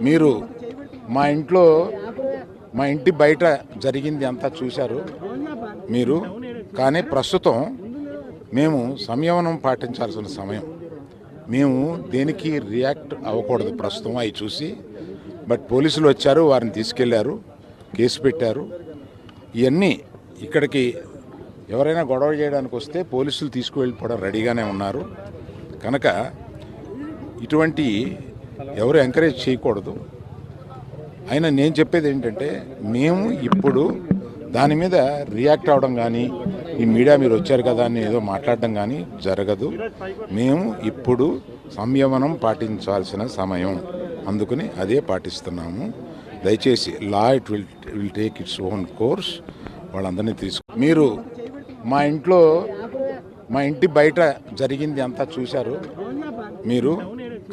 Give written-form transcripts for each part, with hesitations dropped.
మీరు మా ఇంట్లో మా ఇంటి బయట జరిగింది అంతా చూశారు మీరు. కానీ ప్రస్తుతం మేము సంయమనం పాటించాల్సిన సమయం. మేము దేనికి రియాక్ట్ అవ్వకూడదు ప్రస్తుతం అవి చూసి. బట్ పోలీసులు వచ్చారు, వారిని తీసుకెళ్లారు, కేసు పెట్టారు. ఇవన్నీ ఇక్కడికి ఎవరైనా గొడవ చేయడానికి వస్తే పోలీసులు తీసుకువెళ్ళిపోవడం రెడీగానే ఉన్నారు. కనుక ఇటువంటి ఎవరు ఎంకరేజ్ చేయకూడదు. అయినా నేను చెప్పేది ఏంటంటే, మేము ఇప్పుడు దాని మీద రియాక్ట్ అవ్వడం కానీ, ఈ మీడియా మీరు వచ్చారు కదా అని ఏదో మాట్లాడడం కానీ జరగదు. మేము ఇప్పుడు సంయమనం పాటించాల్సిన సమయం, అందుకని అదే పాటిస్తున్నాము. దయచేసి law it will take its own course. వాళ్ళందరినీ మీరు మా ఇంట్లో మా ఇంటి బయట జరిగింది అంతా చూశారు మీరు.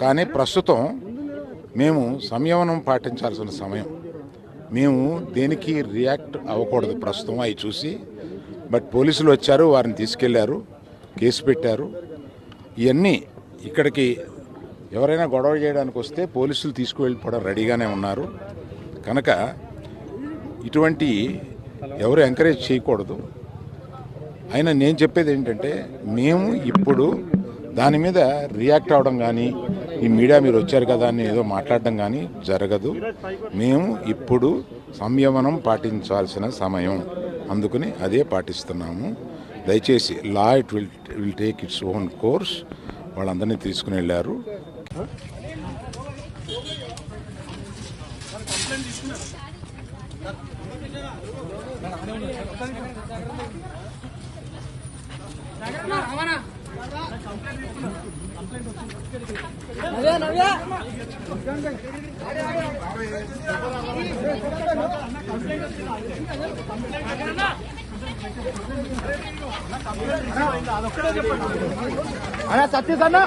కానీ ప్రస్తుతం మేము సంయమనం పాటించాల్సిన సమయం. మేము దేనికి రియాక్ట్ అవ్వకూడదు ప్రస్తుతం అవి చూసి. బట్ పోలీసులు వచ్చారు, వారిని తీసుకెళ్లారు, కేసు పెట్టారు. ఇవన్నీ ఇక్కడికి ఎవరైనా గొడవ చేయడానికి వస్తే పోలీసులు తీసుకువెళ్ళిపోవడం రెడీగానే ఉన్నారు. కనుక ఇటువంటి ఎవరు ఎంకరేజ్ చేయకూడదు. అయినా నేను చెప్పేది ఏంటంటే, మేము ఇప్పుడు దాని మీద రియాక్ట్ అవ్వడం కానీ, ఈ మీడియా మీరు వచ్చారు కదా అని ఏదో మాట్లాడడం కానీ జరగదు. మేము ఇప్పుడు సంయమనం పాటించాల్సిన సమయం, అందుకని అదే పాటిస్తున్నాము. దయచేసి law it will take its own course. వాళ్ళందరినీ తీసుకుని వెళ్ళారు. సత్యసన్న